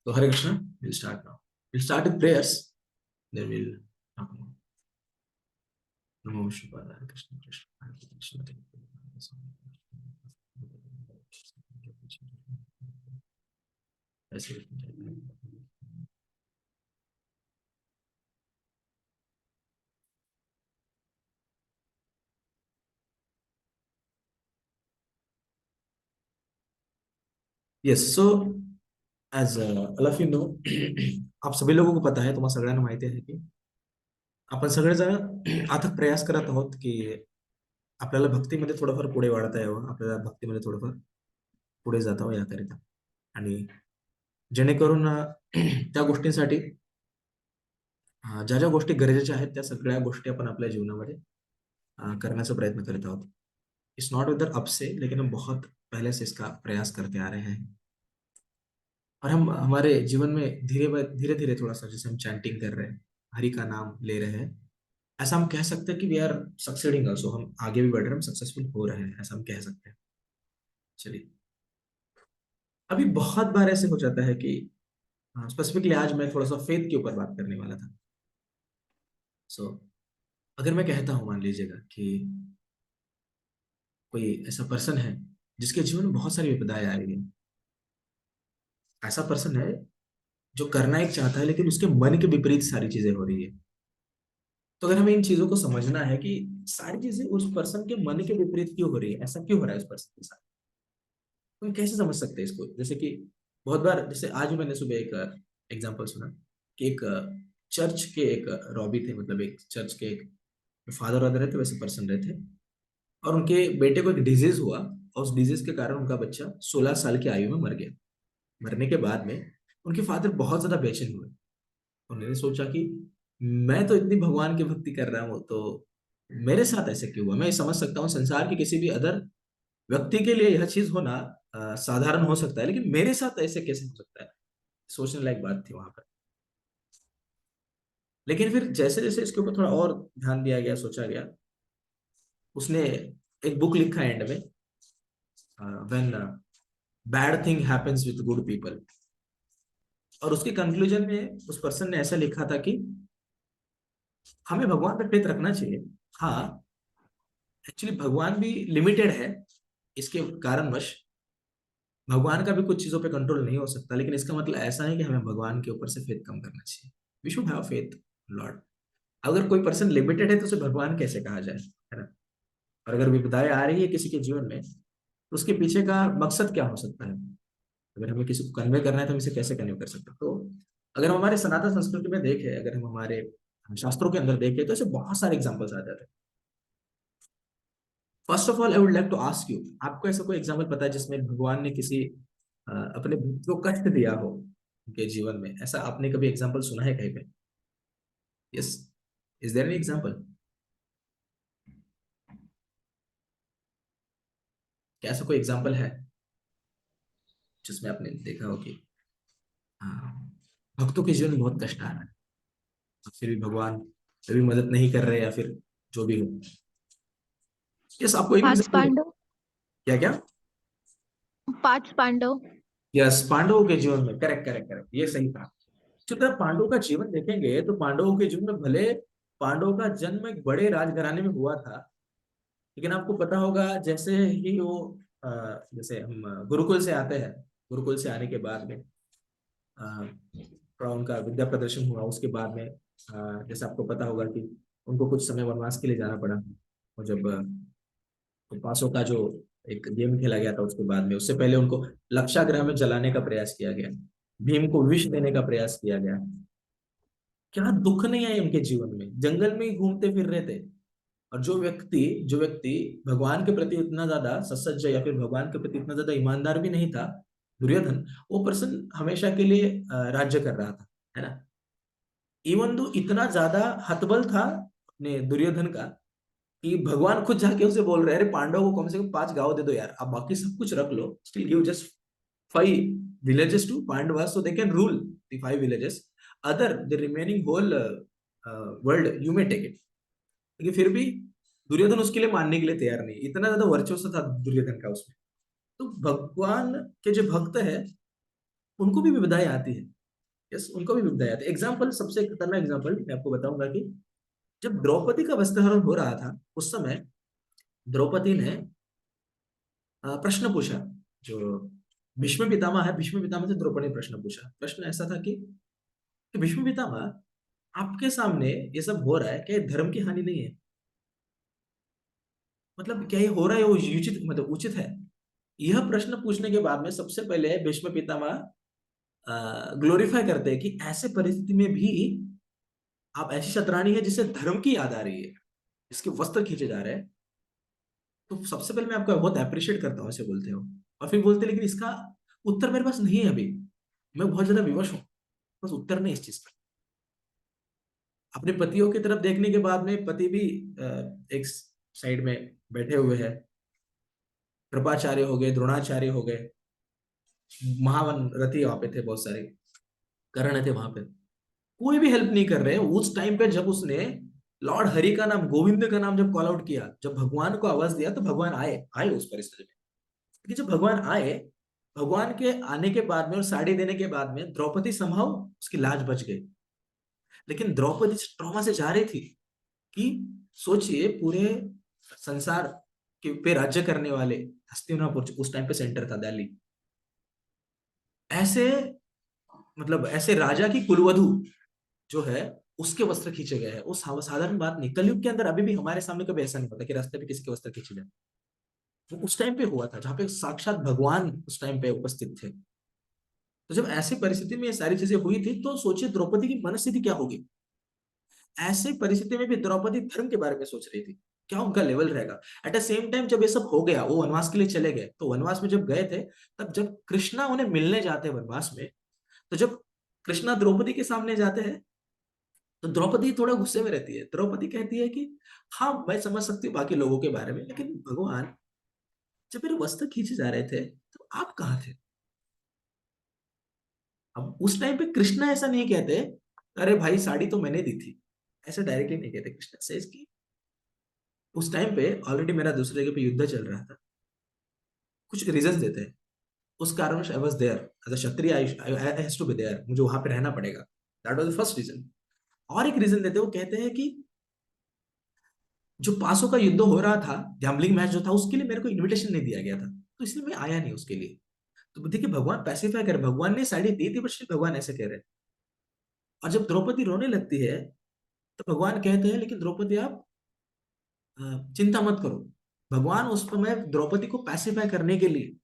So Hare Krishna, we'll start now. We'll start with prayers, then we'll talk about Namo Shivaya, Hare Krishna, Krishna, Hare Krishna, Hare Krishna, ऐसे Yes, so as all of you know, आप सभी लोगों को पता है, तुम्हाला सगळ्यांना माहिती आहे की आपण सगळेजण अथक प्रयास करत आहोत की आपल्याला भक्तीमध्ये थोडंफार पुढे वाढता यावं, आपल्याला भक्तीमध्ये थोडंफार पुढे जाता यावं याकरिता. आणि जेणेकरून त्या गोष्टींसाठी ज्या ज्या गोष्टी गरजेच्या आहेत त्या सगळ्या गोष्टी आपण आपल्या जीवनामध्ये करण्याचा प्रयत्न करत आहोत. इट्स नॉट उधर अब से, लेकिन हम बहुत पहले से इसका प्रयास करते आ रहे हैं. और हम हमारे जीवन में धीरे धीरे थोड़ा सा, जैसे हम चैंटिंग कर रहे हैं, हरि का नाम ले रहे हैं, ऐसा हम कह सकते हैं कि वी आर सक्सेडिंग ऑल्सो, हम आगे भी बढ़ रहे हैं, हम सक्सेसफुल हो रहे हैं, ऐसा हम कह सकते हैं. चलिए, अभी बहुत बार ऐसे हो जाता है कि स्पेसिफिकली आज मैं थोड़ा सा फेथ के ऊपर बात करने वाला था. सो अगर मैं कहता हूँ, मान लीजिएगा कि कोई ऐसा पर्सन है जिसके जीवन में बहुत सारी विपदाएं आ रही है. ऐसा पर्सन है जो करना एक चाहता है, लेकिन उसके मन के विपरीत सारी चीजें हो रही है. तो अगर हमें इन चीजों को समझना है कि सारी चीजें उस पर्सन के मन के विपरीत क्यों हो रही है, ऐसा क्यों हो रहा है उस पर्सन के साथ, तो हम कैसे समझ सकते हैं इसको. जैसे कि बहुत बार, जैसे आज मैंने सुबह एक एग्जांपल सुना कि एक चर्च के एक रॉबी थे, मतलब एक चर्च के एक फादर वादर रहते, वैसे पर्सन रहते, और उनके बेटे को एक डिजीज हुआ, और उस डिजीज के कारण उनका बच्चा 16 साल की आयु में मर गया. मरने के बाद में उनके फादर बहुत ज्यादा बेचैन हुए. उन्होंने सोचा कि मैं तो इतनी भगवान की भक्ति कर रहा हूँ, तो मेरे साथ ऐसे क्यों हुआ. मैं समझ सकता हूँ संसार के किसी भी अदर व्यक्ति के लिए यह चीज होना साधारण हो सकता है, लेकिन मेरे साथ ऐसे कैसे हो सकता है. सोचने लायक बात थी वहां पर. लेकिन फिर जैसे जैसे इसके ऊपर थोड़ा और ध्यान दिया गया, सोचा गया, उसने एक बुक लिखा एंड में, व्हेन बैड थिंग हैपेंस विद गुड पीपल. और उसके कंक्लूजन में उस पर्सन ने ऐसा लिखा था कि हमें भगवान पर फेथ रखना चाहिए. हाँ, एक्चुअली भगवान भी लिमिटेड है, इसके कारणवश भगवान का भी कुछ चीजों पे कंट्रोल नहीं हो सकता, लेकिन इसका मतलब ऐसा नहीं कि हमें भगवान के ऊपर से फेथ कम करना चाहिए. We should have faith lord. अगर कोई पर्सन लिमिटेड है तो उसे भगवान कैसे कहा जाए, है ना. और अगर विपदाएं आ रही है किसी के जीवन में, तो उसके पीछे का मकसद क्या हो सकता है. अगर हमें किसी को कन्वे करना है तो हम इसे कैसे कन्वे कर सकते हैं. तो अगर हम हमारे सनातन संस्कृति में देखें, अगर हम हमारे शास्त्रों के अंदर देखें, तो ऐसे बहुत सारे एग्जाम्पल्स आ जाते हैं. First of all I would like to ask you, आपको ऐसा कोई एग्जाम्पल पता है जिसमें भगवान ने किसी अपने भक्त को कष्ट दिया हो उनके जीवन में. ऐसा आपने कभी एग्जाम्पल सुना है कहीं पे. Yes, is there any example. क्या ऐसा कोई एग्जाम्पल है जिसमें आपने देखा हो कि हाँ, भक्तों के जीवन में बहुत कष्ट आ रहा है, और फिर भी भगवान कभी मदद नहीं कर रहे, या फिर जो भी हो. यस, आपको एक पांच एग्जाम्पल. पांडव. क्या क्या. 5 पांडव. यस, पांडवों के जीवन में, करेक्ट करेक्ट करेक्ट, ये सही था. जब आप पांडवों का जीवन देखेंगे तो पांडवों के जीवन में भले पांडवों का जन्म एक बड़े राजघराने में हुआ था, लेकिन आपको पता होगा जैसे ही वो अ, जैसे हम गुरुकुल से आते हैं, गुरुकुल से आने के बाद में थोड़ा उनका विद्या प्रदर्शन हुआ, उसके बाद में जैसे आपको पता होगा कि उनको कुछ समय वनवास के लिए जाना पड़ा. और जब पासों का जो एक गेम खेला गया था, उसके बाद में, उससे पहले उनको लक्षागृह में जलाने का प्रयास किया गया, भीम को विष देने का प्रयास किया गया. क्या दुख नहीं आए उनके जीवन में, जंगल में ही घूमते फिर रहे थे. और जो व्यक्ति भगवान के प्रति उतना ज्यादा सत्सज्ज, या फिर भगवान के प्रति इतना ज्यादा ईमानदार भी नहीं था, दुर्योधन, वो पर्सन हमेशा के लिए राज्य कर रहा था, है ना. इवन दो इतना ज्यादा हतबल था अपने दुर्योधन का, कि भगवान खुद जाके उसे बोल रहे हैं, अरे पांडव को कम से कम 5 गांव दे दो यार, आप बाकी सब कुछ रख लो, still give just 5 villages to Pandava so they can rule the 5 villages. Other the remaining whole world you may take it. लेकिन फिर भी दुर्योधन उसके लिए मानने के लिए तैयार नहीं, इतना ज्यादा वर्चस्व था दुर्योधन का उसमें. तो भगवान के जो भक्त है उनको भी विपदाएं आती है. यस, उनको भी विपदा आती है। एग्जाम्पल, सबसे खतरनाक एग्जाम्पल मैं आपको बताऊंगा कि जब द्रौपदी का वस्त्रहरण हो रहा था उस समय द्रौपदी ने प्रश्न पूछा। जो भीष्म पितामह है, भीष्म पितामह से द्रौपदी ने प्रश्न पूछा। प्रश्न ऐसा था कि भीष्म पितामह, आपके सामने ये सब हो रहा है, क्या ये धर्म की हानि नहीं है? मतलब क्या ये हो रहा है वो उचित, मतलब उचित है? यह प्रश्न पूछने के बाद में सबसे पहले भीष्म पितामह ग्लोरीफाई करते हैं कि ऐसे परिस्थिति में भी आप ऐसी शतरानी है जिसे धर्म की याद आ रही है, जिसके वस्त्र खींचे जा रहे हैं। तो सबसे पहले मैं आपका बहुत अप्रिशिएट करता हूँ ऐसे बोलते हो। और फिर बोलते लेकिन इसका उत्तर मेरे पास नहीं है अभी, मैं बहुत ज्यादा विवश हूँ, बस उत्तर नहीं इस चीज का। अपने पतियों की तरफ देखने के बाद में पति भी एक साइड में बैठे हुए हैं। कृपाचार्य हो गए, द्रोणाचार्य हो गए, महावन रथी वहां पे थे बहुत सारे, कर्ण थे वहां पे, कोई भी हेल्प नहीं कर रहे। उस टाइम पे जब उसने लॉर्ड हरि का नाम, गोविंद का नाम जब कॉल आउट किया, जब भगवान को आवाज दिया, तो भगवान आए आए उस परिस्थिति में। क्योंकि जब भगवान आए, भगवान के आने के बाद में और साड़ी देने के बाद में द्रौपदी संभव उसकी लाज बच गई। लेकिन द्रौपदी ट्रॉमा से जा रही थी कि सोचिए, पूरे संसार के पे राज्य करने वाले हस्तिनापुर उस टाइम पे सेंटर था दिल्ली, ऐसे मतलब ऐसे राजा की कुलवधु जो है उसके वस्त्र खींचे गए हैं, वो साधारण बात नहीं। कलयुग के अंदर अभी भी हमारे सामने कभी ऐसा नहीं होता कि रास्ते पे किसी के वस्त्र खींचे जाए। वो उस टाइम पे हुआ था जहाँ पे साक्षात भगवान उस टाइम पे उपस्थित थे। तो जब ऐसी परिस्थिति में ये सारी चीजें हुई थी, तो सोचिए द्रौपदी की मनस्थिति क्या होगी। ऐसे परिस्थिति में भी द्रौपदी धर्म के बारे में सोच रही थी, क्या उनका लेवल रहेगा। एट द सेम टाइम जब ये सब हो गया, वो वनवास के लिए चले गए, तो वनवास में जब गए थे, तब जब कृष्णा उन्हें मिलने जाते हैं वनवास में, तो जब कृष्णा द्रौपदी के सामने जाते हैं, तो द्रौपदी थोड़ा गुस्से में रहती है। द्रौपदी कहती है कि हाँ, मैं समझ सकती हूँ बाकी लोगों के बारे में, लेकिन भगवान, जब मेरे वस्त्र खींचे जा रहे थे तो आप कहाँ थे? अब उस टाइम पे कृष्णा ऐसा नहीं कहते, अरे भाई साड़ी तो मैंने दी थी, ऐसे डायरेक्टली नहीं कहते। कृष्णा सेज कि उस टाइम पे ऑलरेडी मेरा दूसरी जगह पे युद्ध चल रहा था, कुछ रीजंस देते हैं, उस कारण I was there as a Kshatriya, I has to be there, मुझे वहां पे रहना पड़ेगा। दैट वाज द फर्स्ट रीजन। और एक रीजन देते हैं, वो कहते हैं कि जो पासों का युद्ध हो रहा था, गैम्बलिंग मैच जो था, उसके लिए मेरे को इनविटेशन नहीं दिया गया था, तो इसलिए मैं आया नहीं उसके लिए। तो देखिए भगवान पैसिफाई करे, भगवान ने साड़ी दी थी, बट भगवान ऐसे कह रहे हैं। और जब द्रौपदी रोने लगती है, तो भगवान कहते हैं लेकिन द्रौपदी आप चिंता मत करो। भगवान उस समय द्रौपदी को पैसिफाई करने के लिए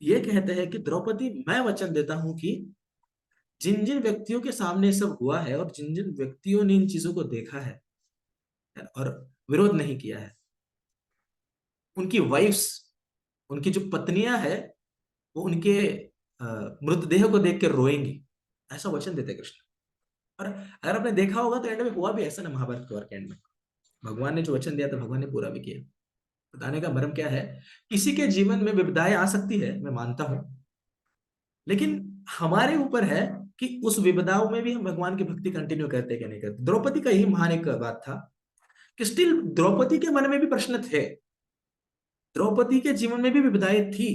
ये कहते हैं कि द्रौपदी, मैं वचन देता हूं कि जिन जिन व्यक्तियों के सामने सब हुआ है और जिन जिन व्यक्तियों ने इन चीजों को देखा है और विरोध नहीं किया है, उनकी वाइफ्स, उनकी जो पत्नियां हैं, वो उनके मृतदेह को देख कर रोएंगी, ऐसा वचन देते हैं कृष्ण। और अगर आपने देखा होगा तो एंड में हुआ भी ऐसा ना, महाभारत के वर्क एंड में भगवान ने जो वचन दिया था भगवान ने पूरा भी किया। बताने का मर्म क्या है, किसी के जीवन में विपदाएं आ सकती है, मैं मानता हूं, लेकिन हमारे ऊपर है कि उस विपदाओं में भी हम भगवान की भक्ति कंटिन्यू करते कि नहीं करते। द्रौपदी का यही महान एक बात था कि स्टिल द्रौपदी के मन में भी प्रश्न थे, द्रौपदी के जीवन में भी विपदाएं थी,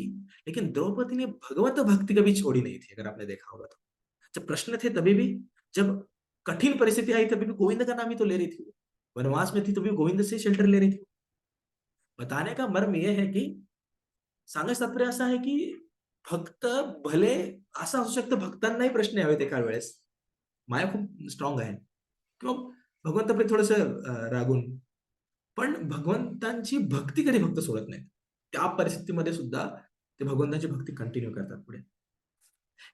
लेकिन द्रौपदी ने भगवत भक्ति कभी छोड़ी नहीं थी, अगर आपने देखा होगा तो। जब प्रश्न थे तभी भी, जब कठिन परिस्थिति आई तभी भी गोविंद का नाम ही तो ले रही थी वो। वनवास में थी तो भी गोविंद से शेल्टर ले रही थी। बताने का मर्म यह है कि सांगायचं तात्पर्य असं आहे की फक्त भले, असं असू शकतं भक्तांनाही प्रश्न यावेत एका वेळेस, माया खूप स्ट्रॉंग आहे किंवा भगवंताकडे थोडस रागून, पण भगवंतांची भक्ती कधी भक्त सोडत नाहीत, त्या परिस्थितीमध्ये सुद्धा ते भगवंताची भक्ती कंटिन्यू करतात पुढे।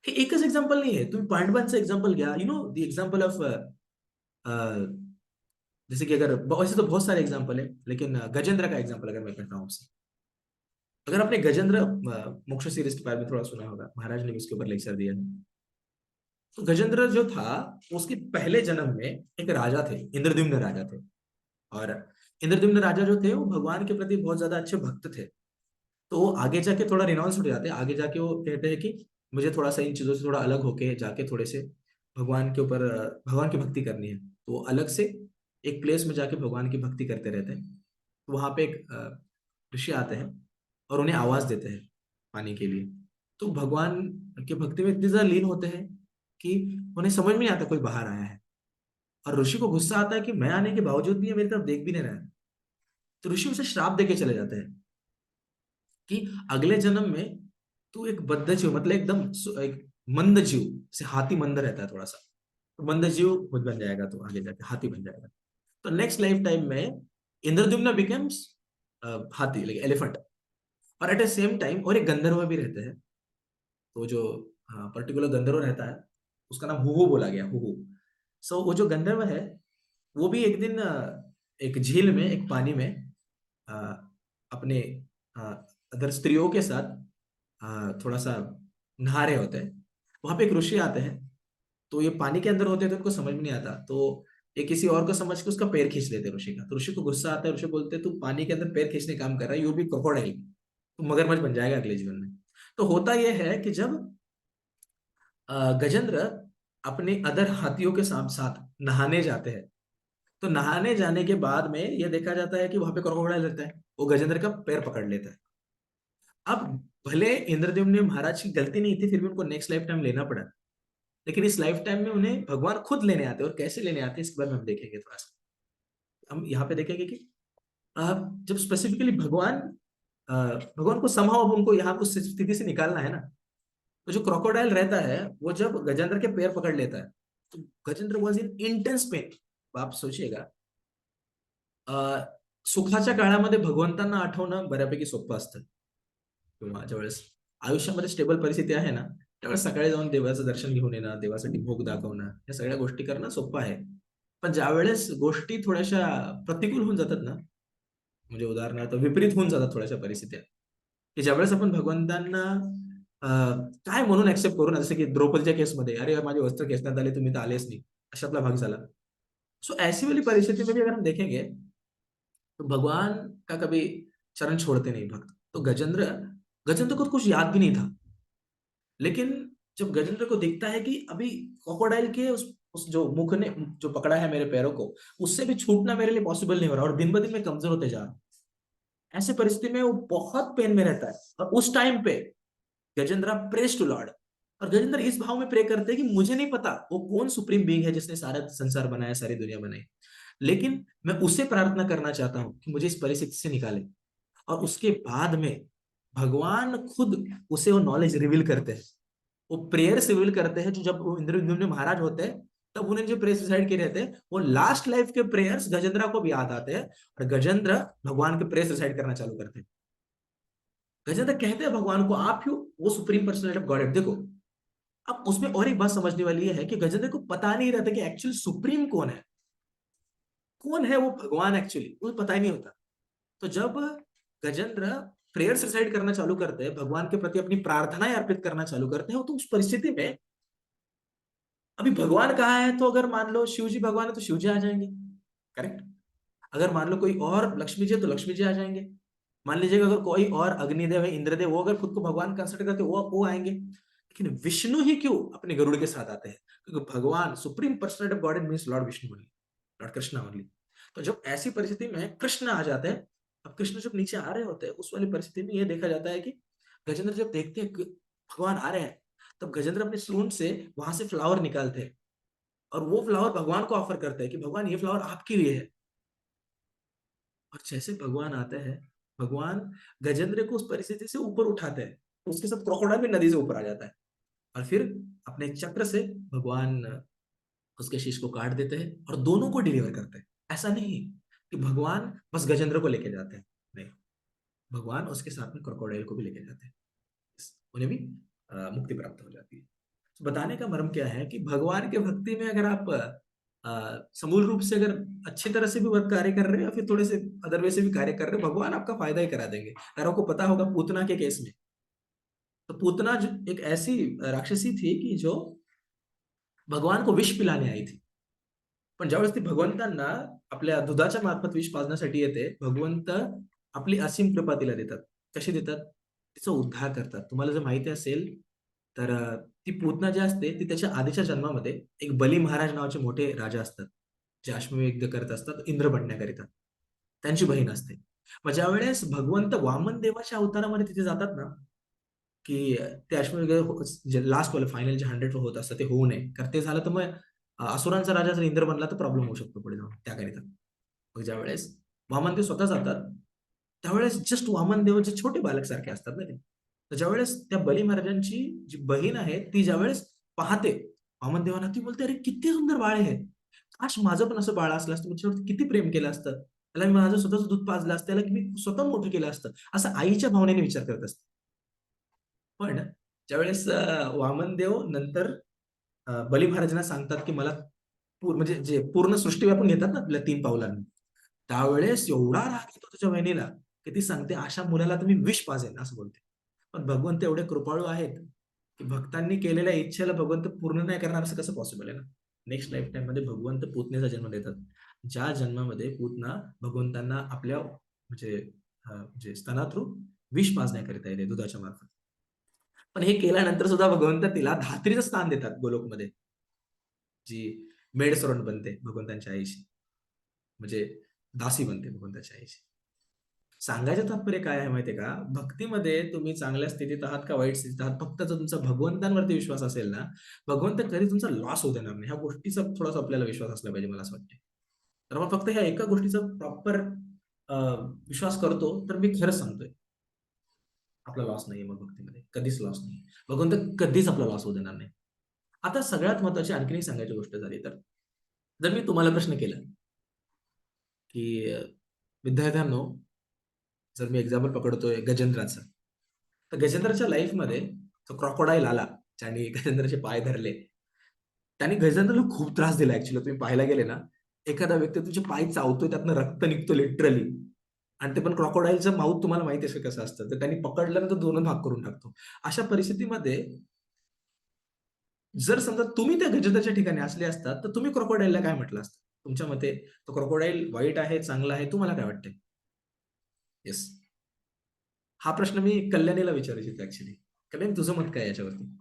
हे एकच एक्झाम्पल नाही आहे, तुम्ही पांडवांचं एक्झाम्पल घ्या, you know the example of, जैसे कि अगर वैसे तो बहुत सारे एग्जाम्पल है, लेकिन गजेंद्र का एग्जाम्पल अगर मैं करता हूँ आपसे, अगर आपने गजेंद्र मोक्ष सीरीज के बारे में थोड़ा सुना होगा, महाराज ने भी उसके ऊपर लेक्चर दिया है। तो गजेंद्र जो था, उसके पहले जन्म में एक राजा थे, इंद्रद्युम्न राजा थे। और इंद्रद्युम्न राजा जो थे वो भगवान के प्रति बहुत ज्यादा अच्छे भक्त थे। तो वो आगे जाके थोड़ा रिनाउंस हो जाते हैं, आगे जाके वो कहते हैं कि मुझे थोड़ा सा इन चीजों से थोड़ा अलग होके जाके थोड़े से भगवान के ऊपर भगवान की भक्ति करनी है। तो वो अलग से एक प्लेस में जाके भगवान की भक्ति करते रहते हैं। तो वहां पे एक ऋषि आते हैं और उन्हें आवाज देते हैं पानी के लिए। तो भगवान के भक्ति में इतने ज्यादा लीन होते हैं कि उन्हें समझ में नहीं आता कोई बाहर आया है, और ऋषि को गुस्सा आता है कि मैं आने के बावजूद भी ये मेरी तरफ देख भी नहीं रहा है। तो ऋषि उसे श्राप देके चले जाते हैं कि अगले जन्म में तू एक बद्ध जीव, मतलब एकदम एक मंद जीव, से हाथी मंद रहता है थोड़ा सा, तो मंद जीव खुद बन जाएगा, तो आगे जाके हाथी बन जाएगा। तो नेक्स्ट लाइफ टाइम में इंद्रद्युम्न बिकम्स हाथी, लाइक एलिफेंट। और एट द सेम टाइम और एक गंधर्व भी रहते हैं, तो जो पर्टिकुलर गंधर्व रहता है उसका नाम हुहु बोला गया, हुहु। सो वो जो गंधर्व है वो भी एक दिन एक झील में, एक पानी में अ, अपने अदर स्त्रियों के साथ थोड़ा सा नहा रहे होते हैं। वहां पे एक ऋषि आते हैं, तो ये पानी के अंदर होते हैं तो उनको समझ में नहीं आता, तो ये किसी और को समझ के उसका पैर खींच लेते हैं ऋषि का। तो ऋषि को गुस्सा आता है, ऋषि बोलते हैं तू पानी के अंदर पैर खींचने का काम कर रहा है, यू भी क्रोकोडाइल, तू मगरमच्छ बन जाएगा अगले जीवन में। तो होता यह है कि जब गजेंद्र अपने अदर हाथियों के साथ साथ नहाने जाते हैं, तो नहाने जाने के बाद में यह देखा जाता है कि वहां पे क्रोकोडाइल रहता है, वो गजेंद्र का पैर पकड़ लेता है। अब भले इंद्रद्युम्न महाराज की गलती नहीं थी, फिर भी उनको नेक्स्ट लाइफ टाइम लेना पड़ा, लेकिन इस लाइफ टाइम में उन्हें भगवान खुद लेने आते हैं, और कैसे लेने आते हैं इसके बारे में हम देखेंगे थोड़ा सा। हम यहाँ पे देखेंगे कि जब स्पेसिफिकली भगवान को समहाउ उनको यहाँ उस स्थिति से निकालना है ना, तो जो क्रोकोडाइल रहता है वो जब गजेंद्र के पैर पकड़ लेता है, तो Gajendra was in intense pen. आप सोचिएगा, सुखाच्या काळामध्ये भगवंतांना आठवणं बऱ्यापैकी सोपं असतं, किंवा ज्यावेळेस आयुष्यामध्ये स्टेबल परिस्थिती आहे ना, त्यावेळेस सकाळी जाऊन देवाचं दर्शन घेऊन येणं, देवासाठी भोग दाखवणं, या सगळ्या गोष्टी करणं सोपं आहे. पण ज्यावेळेस गोष्टी थोड्याशा प्रतिकूल होऊन जातात ना, म्हणजे उदाहरणार्थ विपरीत होऊन जातात थोड्याशा परिस्थित्या, की ज्यावेळेस आपण भगवंतांना काय म्हणून ऍक्सेप्ट करू ना, जसं की द्रौपदीच्या केसमध्ये, अरे माझे वस्त्र खेचण्यात आले, तुम्ही तर आलेच नहीं, अशातला भाग झाला. सो ऐसी वाली परिस्थिति में भी अगर हम देखेंगे तो भगवान का कभी चरण छोड़ते नहीं भक्त। तो गजेंद्र गजेंद्र को तो कुछ याद भी नहीं था, लेकिन जब गजेंद्र को दिखता है कि अभी क्रोकोडाइल के उस जो मुख ने जो पकड़ा है मेरे पैरों को, उससे भी छूटना मेरे लिए पॉसिबल नहीं हो रहा, और दिन ब दिन मैं कमजोर होते जा रहा हूँ। ऐसे परिस्थिति में वो बहुत पेन में रहता है, और उस टाइम पे गजेंद्र प्रेस टू लॉर्ड, और गजेंद्र इस भाव में प्रे करते हैं कि मुझे नहीं पता वो कौन सुप्रीम बीइंग है जिसने सारा संसार बनाया, सारी दुनिया बनाई, लेकिन मैं उसे प्रार्थना करना चाहता हूं कि मुझे इस परिस्थिति से निकाले। और उसके बाद में भगवान खुद उसे वो नॉलेज रिवील करते हैं, वो प्रेयर से रिवील करते हैं, जो जब वो इंद्रद्युम्न महाराज होते हैं तब उन्हें जो प्रेयर्स डिसाइड किए रहते हैं, वो लास्ट लाइफ के प्रेयर्स गजेंद्र को भी याद आते हैं, और गजेंद्र भगवान के प्रेयर्स डिसाइड करना चालू करते हैं। गजेंद्र कहते हैं भगवान को, आप ही वो सुप्रीम पर्सनैलिटी ऑफ गॉड। देखो, अब उसमें और एक बात समझने वाली ये है कि गजेंद्र को पता नहीं रहता कि एक्चुअली सुप्रीम कौन है, कौन है वो भगवान, एक्चुअली वो पता ही नहीं होता। तो जब गजेंद्र प्रेयर्स रिसाइड करना चालू करते हैं, भगवान के प्रति अपनी प्रार्थनाएं अर्पित करना चालू करते हैं, तो उस परिस्थिति में अभी भगवान कहाँ है, तो अगर मान लो शिव जी भगवान है तो शिव जी आ जाएंगे, करेक्ट। अगर मान लो कोई और लक्ष्मी जी है तो लक्ष्मी जी आ जाएंगे। मान लीजिएगा अगर कोई और अग्निदेव है, इंद्रदेव, वो अगर खुद को भगवान कंसिडर करते वो आएंगे, लेकिन विष्णु ही क्यों अपने गरुड़ के साथ आते हैं, क्योंकि भगवान supreme personality of God means Lord Vishnu only, Lord Krishna only. तो जब ऐसी परिस्थिति में कृष्ण आ जाते हैं, अब कृष्ण जब नीचे आ रहे होते हैं, उस वाली परिस्थिति में यह देखा जाता है कि गजेंद्र जब देखते हैं कि भगवान आ रहे हैं, तब गजेंद्र अपने सूंड से वहां से फ्लावर निकालते हैं, और वो फ्लावर भगवान को ऑफर करते हैं कि भगवान ये फ्लावर आपके लिए है। और जैसे भगवान आते हैं, भगवान गजेंद्र को उस परिस्थिति से ऊपर उठाते हैं, तो उसके साथ क्रोकोडाइल भी नदी से ऊपर आ जाता है, और फिर अपने चक्र से भगवान उसके शीश को काट देते हैं और दोनों को डिलीवर करते हैं। ऐसा नहीं कि भगवान बस गजेंद्र को लेके जाते हैं, नहीं, भगवान उसके साथ में क्रोकोडाइल को भी लेके जाते हैं, उन्हें भी मुक्ति प्राप्त हो जाती है। तो बताने का मर्म क्या है कि भगवान के भक्ति में अगर आप समूल रूप से अगर अच्छी तरह से भी वर्क कार्य कर रहे हैं, या फिर थोड़े से अदर वे से भी कार्य कर रहे हैं, भगवान आपका फायदा ही करा देंगे। अगर आपको पता होगा पूतना के केस में, तो पूतना जो एक ऐसी राक्षसी थी कि जो भगवान को विष पिलाने आई थी, पण ज्यावेळेस ती भगवंतांना आपल्या दुधाच्या मार्फत विष पाजण्यासाठी येते, भगवंत आपली असीम कृपा तिला देतात। कशी देतात? तिचा उद्धार करतात। तुम्हाला जर माहिती असेल तर ती पूतना जी असते ती त्याच्या आधीच्या जन्मामध्ये एक बली महाराज नावाचे मोठे राजा असतात, जे अश्वमेध यज्ञ करत असतात इंद्र बनण्याकरिता, त्यांची बहीण असते। मग ज्यावेळेस भगवंत वामन देवाच्या अवतारामध्ये तिथे जातात ना, की ते अश्वमेध लास्ट वाले फायनल जे 100 होत असतं ते होऊ नये, कारण ते झालं तर मग असुरांचा राजा जर इंद्र बनला तर प्रॉब्लेम होऊ शकतो पुढे जाऊन त्याकरिता. मग ज्यावेळेस वामनदेव स्वतः जातात, त्यावेळेस जस्ट वामनदेव जे छोटे बालक सारखे असतात ना ते, तर ज्यावेळेस त्या बली महाराजांची जी बहीण आहे ती ज्यावेळेस पाहते वामनदेवांना, ती बोलते, अरे किती सुंदर बाळ आहे, काश माझं पण असं बाळ असलं असतं, त्याच्यावरती किती प्रेम केलं असतं, त्याला मी माझं स्वतःच दूध पाजलं असतं, त्याला मी स्वतः मोठं केलं असतं, असं आईच्या भावनेने विचार करत असते. पण ज्यावेळेस वामनदेव नंतर बली महाराजांना सांगतात की मला म्हणजे जे पूर्ण सृष्टी व्यापून घेतात ना आपल्या 3 पावलांनी, त्यावेळेस एवढा राग येतो त्याच्या बहिणीला की ती सांगते, अशा मुलाला तुम्ही विष पाजेल असं बोलते. पण भगवंत एवढे कृपाळू आहेत की भक्तांनी केलेल्या इच्छेला भगवंत पूर्ण नाही करणार असं कसं पॉसिबल आहे ना. नेक्स्ट लाईफ टाइम मध्ये भगवंत पूतनेचा जन्म देतात, ज्या जन्मामध्ये पूतना भगवंतांना आपल्या म्हणजे स्तना थ्रू विष पाजण्याकरिता येते दुधाच्या मार्फत. पण हे केल्यानंतर सुद्धा भगवंत तिला धात्रीचं स्थान देतात गोलोकमध्ये, जी मेड सर्वंट बनते भगवंतांच्या आईशी, म्हणजे दासी बनते भगवंताच्या आईशी. सांगायचं तात्पर्य काय आहे माहितीये का, भक्तीमध्ये तुम्ही चांगल्या स्थितीत आहात का वाईट स्थितीत आहात, फक्त जर तुमचा भगवंतांवरती विश्वास असेल ना, भगवंत कधी तुमचा लॉस होऊ देणार नाही. ह्या गोष्टीचा थोडासा आपल्याला विश्वास असला पाहिजे, मला असं वाटतं. तर आपण फक्त ह्या एका गोष्टीचा प्रॉपर विश्वास करतो तर मी खरंच सांगतोय, आपला लॉस नाहीये मग भक्तीमध्ये, कधीच लॉस नाही. भगवंत कधीच आपला लॉस होऊ देणार नाही. आता सगळ्यात महत्वाची आणखी एक सांगायची गोष्ट झाली तर, जर मी तुम्हाला प्रश्न केला की विद्यार्थ्यांनो, जर मी एक्झाम्पल पकडतोय गजेंद्राचं, तर गजेंद्रच्या लाईफमध्ये तो क्रॉकोडाईल आला ज्याने गजेंद्रचे पाय धरले, त्याने गजेंद्रला खूप त्रास दिला. ऍक्च्युली तुम्ही पाहायला गेले ना, एखादा व्यक्ती तुझे पाय चावतोय, त्यातनं रक्त निघतो लिटरली, आणि ते पण क्रॉकोडाईलचं माउथ तुम्हाला माहिती असेल कसं असतं, तर त्यांनी पकडलं ना तर 2 भाग करून टाकतो. अशा परिस्थितीमध्ये जर समजा तुम्ही त्या गजेंद्रच्या ठिकाणी असले असतात, तर तुम्ही क्रोकोडाईलला काय म्हटलं असतं? तुमच्या मते तो क्रोकोडाईल वाईट आहे, चांगला आहे, तुम्हाला काय वाटतंय? येस. हा प्रश्न मी कल्याणीला विचारू इच्छितो ऍक्च्युली. कल्याणी, तुझं मत काय आहे याच्यावरती?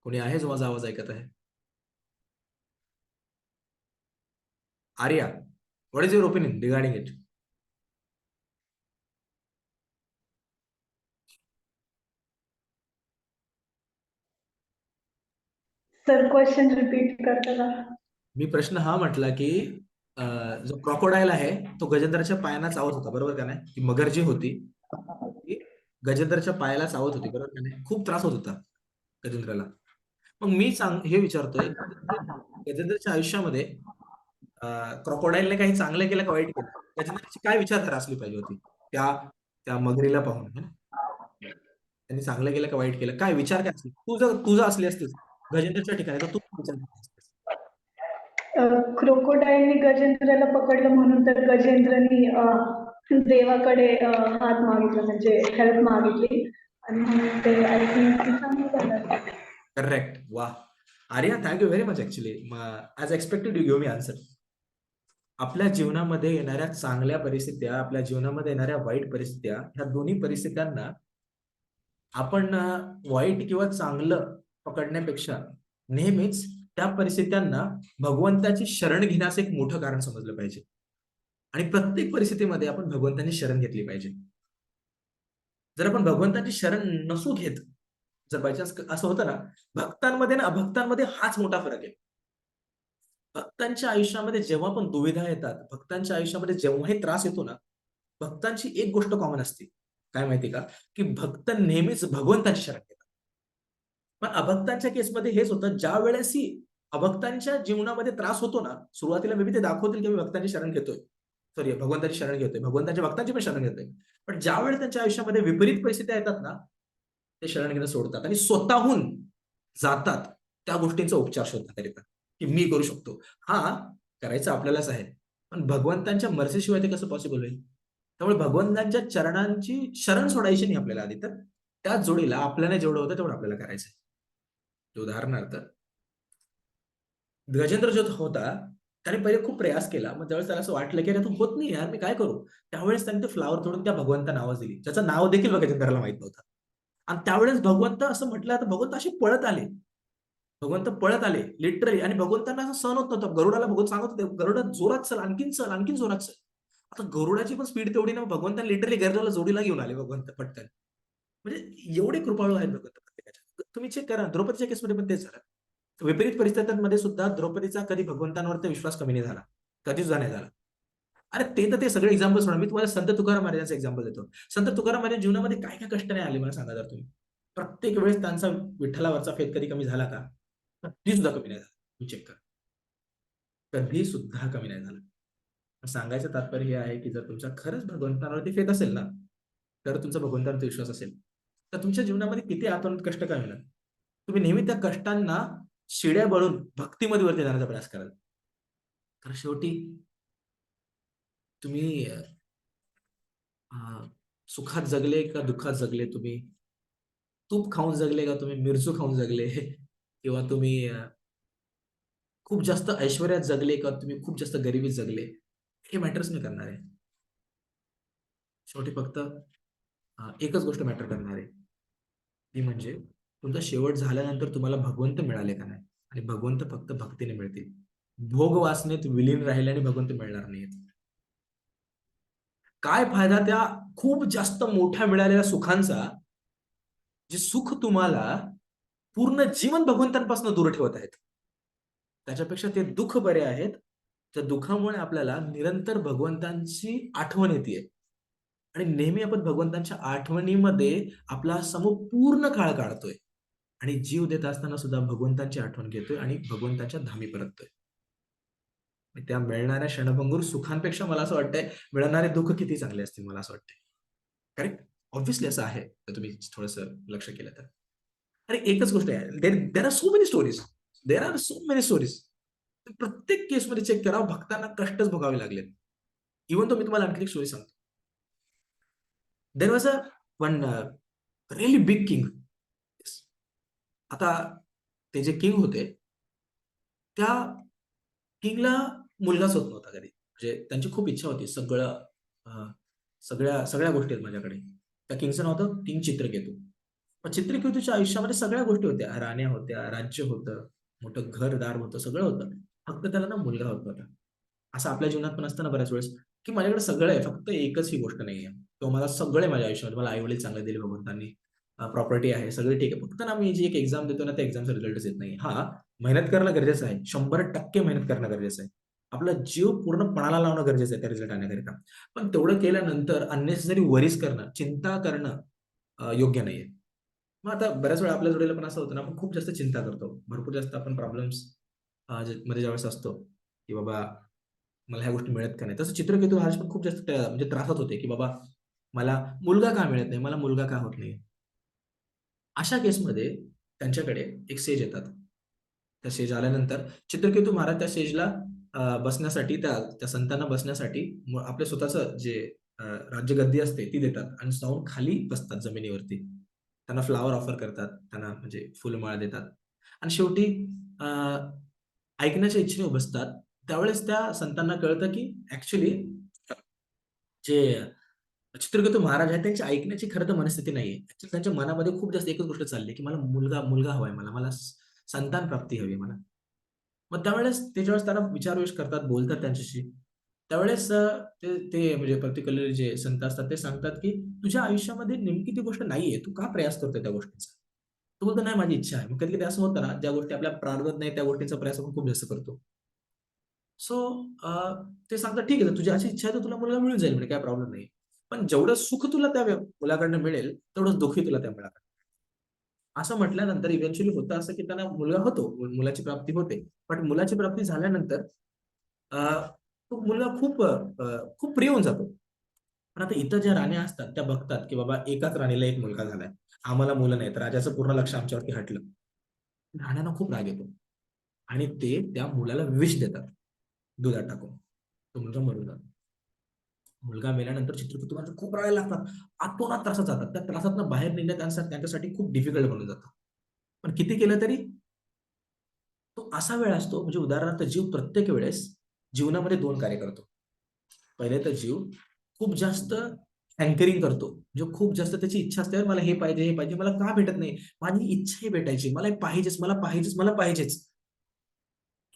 कोणी आहे जो माझा आवाज ऐकत आहे? Arya, what is your opinion regarding it? Sir question repeat करता का? मी प्रश्न हा म्हटला की जो क्रोकोडाईल आहे तो गजेंद्रच्या पायांना चावत होता, बरोबर का नाही? ती मगर जी होती ती गजेंद्रच्या पायाला चावत होती, बरोबर का नाही? खूप त्रास होत होता गजेंद्रला. मग मी हे विचारतोय, गजेंद्रच्या आयुष्यामध्ये क्रोकोडाईलने काही चांगलं केलं का वाईट केलं? गजेंद्रची काय विचारधारा असली पाहिजे होती त्या त्या मगरीला पाहून, है ना? त्यांनी चांगलं केलं का वाईट केलं, काय विचार काय असली, तुझं असली असतीस गजेंद्रच्या ठिकाणी, तर तू काय विचार केला असतीस? क्रोकोडाईलने गजेंद्रला पकडलं म्हणून तर गजेंद्रनी देवाकडे हात मागितला, म्हणजे हेल्प मागितली, आणि म्हणून ते आय थिंक चांगलं झालं. करेक्ट. वा, Arya, thank you very much. Actually as expected you give me answer. आपल्या जीवनामध्ये येणाऱ्या चांगल्या परिस्थित्या, आपल्या जीवनामध्ये येणाऱ्या वाईट परिस्थित्या, ह्या दोन्ही परिस्थित्यांना आपण वाईट किंवा चांगलं पकडण्यापेक्षा नेहमीच त्या परिस्थित्यांना भगवंताची शरण घेण्याचं एक मोठं कारण समजलं पाहिजे. आणि प्रत्येक परिस्थितीमध्ये आपण भगवंताची शरण घेतली पाहिजे. जर आपण भगवंताची शरण नसू घेत, जर बायचान्स असं होतं ना, भक्तांमध्ये ना अभक्तांमध्ये हाच मोठा फरक आहे. भक्तांच्या आयुष्यामध्ये जेव्हा पण दुविधा येतात, भक्तांच्या आयुष्यामध्ये जेव्हाही त्रास येतो ना, भक्तांची एक गोष्ट कॉमन असते. काय माहिती का? की भक्त नेहमीच भगवंताची शरण घेतात. पण अभक्तांच्या केसमध्ये हेच होतं, ज्या वेळेसही अभक्तांच्या जीवनामध्ये त्रास होतो ना, सुरुवातीला मे बी ते दाखवतील की मी भक्तांची शरण घेतोय. सॉरी, भगवंताची शरण घेतोय. भगवंताच्या भक्तांची पण शरण घेतोय. पण ज्यावेळेस त्यांच्या आयुष्यामध्ये विपरीत परिस्थिती येतात ना, ते शरण घेणं सोडतात आणि स्वतःहून जातात त्या गोष्टींचा उपचार शोधण्याकरिता, की मी करू शकतो. हा, करायचं आपल्यालाच आहे. पण भगवंतांच्या मर्जीशिवाय ते कसं पॉसिबल होईल? त्यामुळे भगवंतांच्या चरणांची शरण सोडायची नाही आपल्याला आधी तर. त्याच जोडीला आपल्याला जेवढं होतं तेवढं आपल्याला करायचंय. उदाहरणार्थ, गजेंद्र जो होता, त्याने पहिले खूप प्रयास केला. मग ज्यावेळेस त्याला असं वाटलं की अरे तू होत नाही यार, मी काय करू? त्यावेळेस त्याने ते फ्लॉवर तोडून त्या भगवंतांना आवाज दिली, ज्याचं नाव देखील गजेंद्राला माहित नव्हतं. आणि त्यावेळेस भगवंत असं म्हटलं, तर भगवंत असे पळत आले. भगवंत पळत आले लिटरली, आणि भगवंतांना असं सहन होत नव्हतं. गरुडाला भगवंत सांगत होते, गरुडा जोरात चल, आणखीन चल, आणखीन जोरात चल. आता गरुडाची पण स्पीड तेवढी ना, भगवंतांना लिटरली गरुडाला जोडीला घेऊन आले भगवंत पटकन. म्हणजे एवढे कृपाळू आहेत भगवंत प्रत्येकाच्या. तुम्ही चेक करा, द्रौपदीच्या केसमध्ये पण तेच झालं. विपरीत परिस्थितीमध्ये सुद्धा द्रौपदीचा कधी भगवंतांवरती विश्वास कमी नाही झाला, कधीच सुद्धा नाही झाला. अरे ते सगळे एक्झाम्पल सोडा, मी तुम्हाला संत तुकाराम महाराजांचं एक्झाम्पल देतो. संत तुकाराम महाराज जीवनामध्ये काय काय कष्ट नाही आले मला सांगा जर तुम्ही. प्रत्येक वेळेस त्यांचा विठ्ठलावरचा फेथ कधी कमी झाला का? कधी सुद्धा कमी नाही झाला. तुम्ही चेक करा, कधी सुद्धा कमी नाही झाला. सांगायचं तात्पर्य हे आहे की जर तुमचा खरंच भगवंतावरती फेथ असेल ना, तर तुमचा भगवंतावरती विश्वास असेल, तर तुमच्या जीवनामध्ये किती आतोनात कष्ट काय होणार, तुम्ही नेहमी त्या कष्टांना शिड्या बळून भक्तीमध्ये वरती जाण्याचा प्रयास कराल. तर शेवटी तुम्ही सुखात जगले का दुःखात जगले, तुम्ही तूप खाऊन जगले का तुम्ही मिरचू खाऊन जगले, किंवा तुम्ही खूप जास्त ऐश्वर्यात जगले का तुम्ही खूप जास्त गरिबीत जगले, हे मॅटर्स नाही करणार आहे. शेवटी फक्त एकच गोष्ट मॅटर करणार आहे, ती म्हणजे तुमचा शेवट झाल्यानंतर तुम्हाला भगवंत मिळाले का नाही. आणि भगवंत फक्त भक्तीने मिळतील. भोग वासनेत विलीन राहिले आणि भगवंत मिळणार नाहीत. काय फायदा त्या खूप जास्त मोठ्या मिळालेल्या सुखांचा, जे सुख तुम्हाला पूर्ण जीवन भगवंतांपासून दूर ठेवत आहेत. त्याच्यापेक्षा ते दुःख बरे आहेत. त्या दुःखामुळे आपल्याला निरंतर भगवंतांची आठवण येते, आणि नेहमी आपण भगवंतांच्या आठवणीमध्ये आपला संपूर्ण काळ काढतोय, आणि जीव देत असताना सुद्धा भगवंतांची आठवण घेतोय आणि भगवंतांच्या धामी परततोय. त्या मिळणाऱ्या क्षणभंगूर सुखांपेक्षा मला असं वाटतंय मिळणारे दुःख किती चांगले असतील, मला असं वाटतंय. करेक्ट? ऑब्व्हियसली असं आहे, तर तुम्ही थोडंसं लक्ष केलं तर. अरे एकच गोष्ट आहे, there are so many stories, there are so many stories. प्रत्येक केसमध्ये चेक करा, भक्तांना कष्टच भोगावे लागलेत. इव्हन तो मी तुम्हाला आणखी एक स्टोरी सांगतो. There was a one really big king. आता ते जे किंग होते, त्या किंगला मुलगाच होत नव्हता कधी. म्हणजे त्यांची खूप इच्छा होती. सगळ्या सगळ्या गोष्टी आहेत माझ्याकडे. त्या किंगचं नाव होतं किंग चित्रकेतू. पण चित्रकेतूच्या आयुष्यामध्ये सगळ्या गोष्टी होत्या. राण्या होत्या, राज्य होतं, मोठं घरदार होतं, सगळं होतं. फक्त त्याला ना मुलगा होत नव्हता. असं आपल्या जीवनात पण असतं ना बऱ्याच वेळेस, की माझ्याकडे सगळं आहे, फक्त एकच ही गोष्ट नाहीये. किंवा मला सगळं आहे माझ्या आयुष्यामध्ये. मला आई-वडील चांगले दिले भगवंतांनी, प्रॉपर्टी आहे, सगळं ठीक आहे. फक्त ना मी जी एक एक्झाम देतो ना, त्या एक्झामचा रिझल्टच येत नाही. हां, मेहनत करणं गरजेचं आहे. 100% मेहनत करणं गरजेचं आहे. आपला जीव पूर्ण पणाला लावणं गरजेचं आहे त्या रिझल्ट आणण्याकरिता. पण तेवढं केल्यानंतर अननेसेसरी वरीज करणं, चिंता करणं योग्य नाहीये. मग आता बऱ्याच वेळा आपल्या जोडीला पण असं होतं ना, आपण खूप जास्त चिंता करतो. भरपूर जास्त आपण प्रॉब्लेम्स मध्ये ज्यावेळेस असतो, की बाबा मला ह्या गोष्टी मिळत का नाही. तसं चित्रकेतू महाराज पण खूप जास्त म्हणजे त्रासात होते, की बाबा मला मुलगा का मिळत नाही? मला मुलगा का होत नाही? अशा केसमध्ये त्यांच्याकडे एक सेज येतात. त्या सेज आल्यानंतर चित्रकेतू महाराज त्या सेजला बसण्यासाठी, त्या त्या संतांना बसण्यासाठी आपल्या स्वतःचं जे राज्यगद्दी असते ती देतात, आणि जाऊन खाली बसतात जमिनीवरती. त्यांना फ्लॉवर ऑफर करतात, त्यांना म्हणजे फुलमाळा देतात, आणि शेवटी अ, ऐकण्याच्या इच्छेने बसतात. त्यावेळेस त्या संतांना कळतं, की ॲक्चुअली जे चित्रकेतू महाराज आहेत त्यांची ऐकण्याची खरं तर मनस्थिती नाहीये. ॲक्चुअली त्यांच्या मनामध्ये खूप जास्त एकच गोष्ट चालली आहे, की मला मुलगा हवाय मला. मला संतान प्राप्ती हवी मला. मग त्यावेळेस ते ज्यावेळेस त्यांना विचारविचार करतात, बोलतात त्यांच्याशी, त्यावेळेस ते ते म्हणजे पर्टिक्युलरली जे संत असतात ते सांगतात, की "तुझ्या आयुष्यामध्ये नेमकी ती गोष्ट नाहीये. तू का प्रयास करतोय त्या गोष्टीचा?" तो बोलतो, "नाही, माझी इच्छा आहे." मग कधी-कधी असं होतं ना, ज्या गोष्टी आपल्या प्रारब्धात नाही त्या गोष्टींचा प्रयास आपण खूप जास्त करतो. सो ते सांगतात, "ठीक आहे, तर तुझी अशी इच्छा आहे तर तुला मुलगा मिळून जाईल म्हणे, काही प्रॉब्लेम नाही. पण जेवढं सुख तुला त्या मुलाकडनं मिळेल, तेवढंच दुःखही तुला त्या मुलाकडनं." असं म्हटल्यानंतर इव्हेंच्युअली होतं असं, की त्यांना मुलगा होतो, मुलाची प्राप्ती होते. पण मुलाची प्राप्ती झाल्यानंतर अ, तो मुलगा खूप प्रिय होऊन जातो. पण आता इथं ज्या राण्या असतात त्या बघतात, की बाबा एकाच राणीला एक मुलगा झालाय. आम्हाला मुलं नाहीत. राजाचं पूर्ण लक्ष आमच्यावरती हटलं. राण्यांना खूप राग येतो, आणि ते त्या मुलाला विष देतात दुधात टाकून. तो मुलगा मरून जातो. मुलगा मेल्यानंतर चित्रकेतू महाराज खूप रडायला लागतात. अतोनात त्रासात जातात. त्या त्रासातनं बाहेर निघणं त्यांच्यासाठी खूप डिफिकल्ट बनून जातं. पण किती केलं तरी तो असा वेळ असतो, म्हणजे उदाहरणार्थ जीव प्रत्येक वेळेस जीवनामध्ये 2 कार्य करतो. पहिले तर जीव खूप जास्त हँकरिंग करतो, जो खूप जास्त त्याची इच्छा असते, "यार मला हे पाहिजे, हे पाहिजे, मला का भेटत नाही? माझी इच्छा ही भेटायची, मला हे पाहिजेच, मला पाहिजेच, मला पाहिजेच."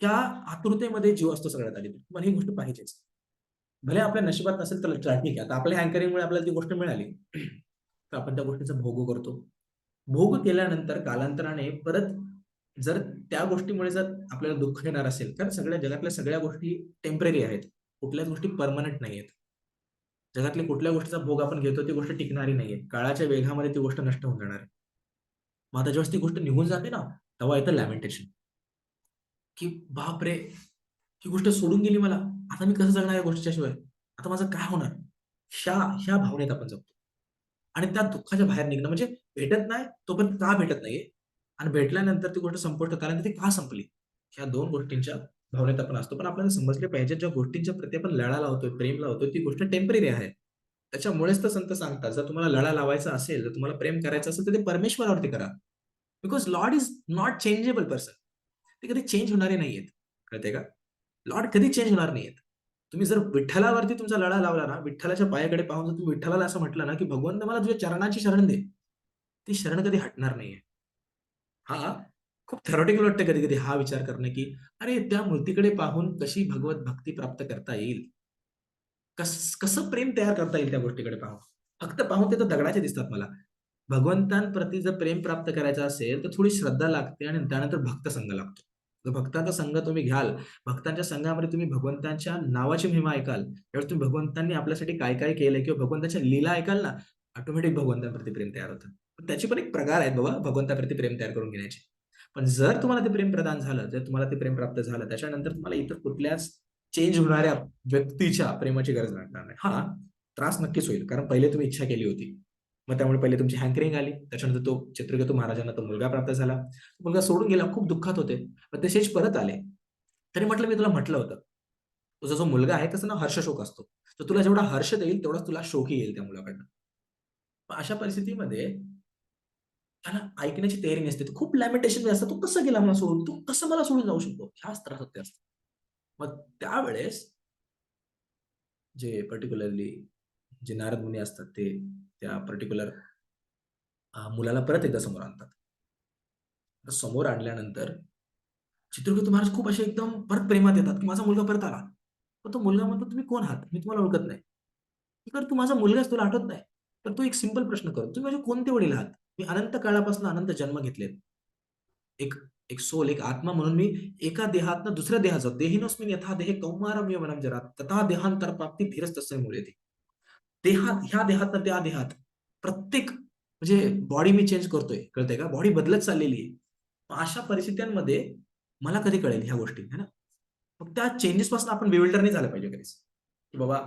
त्या आतुरतेमध्ये जीव असतो सगळ्यात आधी. मला ही गोष्ट पाहिजेच. भले आपल्या नशिबात नसेल तर चला ठीक आहे. आता आपल्या अँकरिंगमुळे आपल्याला ती गोष्ट मिळाली. तर आपण त्या गोष्टीचा भोग करतो. भोग केल्यानंतर कालांतराने परत जर त्या गोष्टीमुळे जर आपल्याला दुःख येणार असेल, कारण सगळ्या जगातल्या सगळ्या गोष्टी टेम्पररी आहेत. कुठल्याच गोष्टी परमनंट नाहीयेत. जगातल्या कुठल्या गोष्टीचा भोग आपण घेतो ती गोष्ट टिकणारी नाहीये. काळाच्या वेगामध्ये ती गोष्ट नष्ट होऊन जाणार आहे. मग आता जेव्हा ती गोष्ट निघून जाते ना, तेव्हा येतं लॅमेंटेशन, की बापरे! ही गोष्ट सोडून गेली मला. आता मी कसं जगणार या गोष्टीच्या शिवाय? आता माझं काय होणार? ह्या ह्या भावनेत आपण जगतो. आणि त्या दुःखाच्या बाहेर निघणं म्हणजे भेटत नाही, तोपर्यंत का भेटत नाहीये? आणि भेटल्यानंतर ती गोष्ट संपुष्टात आल्यानंतर ती का संपली? ह्या 2 गोष्टींच्या भावनेत आपण असतो. पण आपल्याला समजले पाहिजे ज्या गोष्टींच्या प्रती आपण लळा लावतोय, प्रेम लावतोय, ती गोष्ट टेम्पररी आहे. त्याच्यामुळेच तर संत सांगतात, जर तुम्हाला लळा लावायचा असेल, जर तुम्हाला प्रेम करायचं असेल, तर ते परमेश्वरावरती करा. Because Lord is not changeable person. ते कधी चेंज होणारे नाहीयेत. कळतंय का? लॉर्ड कधी चेंज होणार नाहीयेत. तुम्ही जर विठ्ठलावरती तुमचा लळा लावला ना, विठ्ठलाच्या पायाकडे पाहून जर तुम्ही विठ्ठलाला असं म्हटलं ना, की "भगवंत मला तुझ्या चरणाची शरण दे." ती शरण कधी हटणार नाहीये. हां, खूप थेरॉटिकल वाटतं कधी-कधी हा विचार करणं, की अरे त्या मूर्तीकडे पाहून कशी भगवत भक्ती प्राप्त करता येईल? कसं प्रेम तयार करता येईल त्या गोष्टीकडे पाहून? फक्त पाहून ते तर दगडाचे दिसतात मला. भगवंतांप्रती जर प्रेम प्राप्त करायचं असेल, तर थोडी श्रद्धा लागते आणि त्यानंतर भक्त संघ लागतो. जर भक्तांचा संघ तुम्ही घ्याल, भक्तांच्या संघामध्ये तुम्ही भगवंतांच्या नावाची महिमा ऐकाल, त्यावेळेस तुम्ही भगवंतांनी आपल्यासाठी काय-काय केलंय किंवा भगवंताच्या लीला ऐकाल ना, ऑटोमॅटिक भगवंतांप्रती प्रेम तयार होतं. पण त्याचे पण एक प्रकार आहेत बाबा भगवंताप्रती प्रेम तयार करून घेण्याचे. पण जर तुम्हाला ते प्रेम प्रदान झालं, जर तुम्हाला ते प्रेम प्राप्त झालं, त्याच्यानंतर तुम्हाला इतर कुठल्याच चेंज होणाऱ्या व्यक्तीच्या प्रेमाची गरज लागणार नाही. हां, त्रास नक्कीच होईल. कारण पहिले तुम्ही इच्छा केली होती. मग त्यामुळे पहिले तुमची हँकरिंग आली. त्याच्यानंतर तो चित्रकेतू महाराजांना तो मुलगा प्राप्त झाला. तो मुलगा सोडून गेला. खूप दुःखात होते. पण ते शेष परत आले. तरी म्हटलं मी तुला म्हटलं होतं. तुझा जो मुलगा आहे त्याचं नाव हर्षशोक असतो. तर तुला जेवढा हर्ष देईल तेवढाच तुला शोकही येईल त्या मुलाकडनं. मग अशा परिस्थितीमध्ये त्याला ऐकण्याची तयारी नसते. तर खूप लॅमेंटेशन असतं. "तू कसं गेला मला सोडून? तू कसं मला सोडून जाऊ शकतो?" ह्याच त्रासात ते असतात. मग त्यावेळेस जे पर्टिक्युलरली जे नारद मुनी असतात ते त्या पर्टिक्युलर मुलाला परत एकदा समोर आणतात. तर समोर आणल्यानंतर चित्रकेतू महाराज खूप असे एकदम परत प्रेमात येतात, की माझा मुलगा परत आला. मग तो मुलगा म्हणतो, "तुम्ही कोण आहात? मी तुम्हाला ओळखत नाही." "तर तू माझा मुलगाच तुला आठवत नाही?" तर तो एक सिंपल प्रश्न करतो, "तुम्ही माझे कोणते वडील आहात? मी अनंत काळापासून अनंत जन्म घेतलेत. एक एक सोल, एक आत्मा म्हणून मी एका देहातनं दुसऱ्या देहात जातो. देहिनोऽस्मिन् यथा देहे कौमारम् यौवनं जरा तथा देहांतरप्राप्ती धीरस्तस्य मुह्यते." ह्या देहातनं त्या देहात प्रत्येक म्हणजे बॉडी मी चेंज करतोय, कळतंय का? बॉडी बदलत चाललेली आहे. मग अशा परिस्थित्यांमध्ये मला कधी कळेल ह्या गोष्टी, है ना? मग त्या चेंजेसपासून आपण बिल्डर नाही झालं पाहिजे कधीच, की बाबा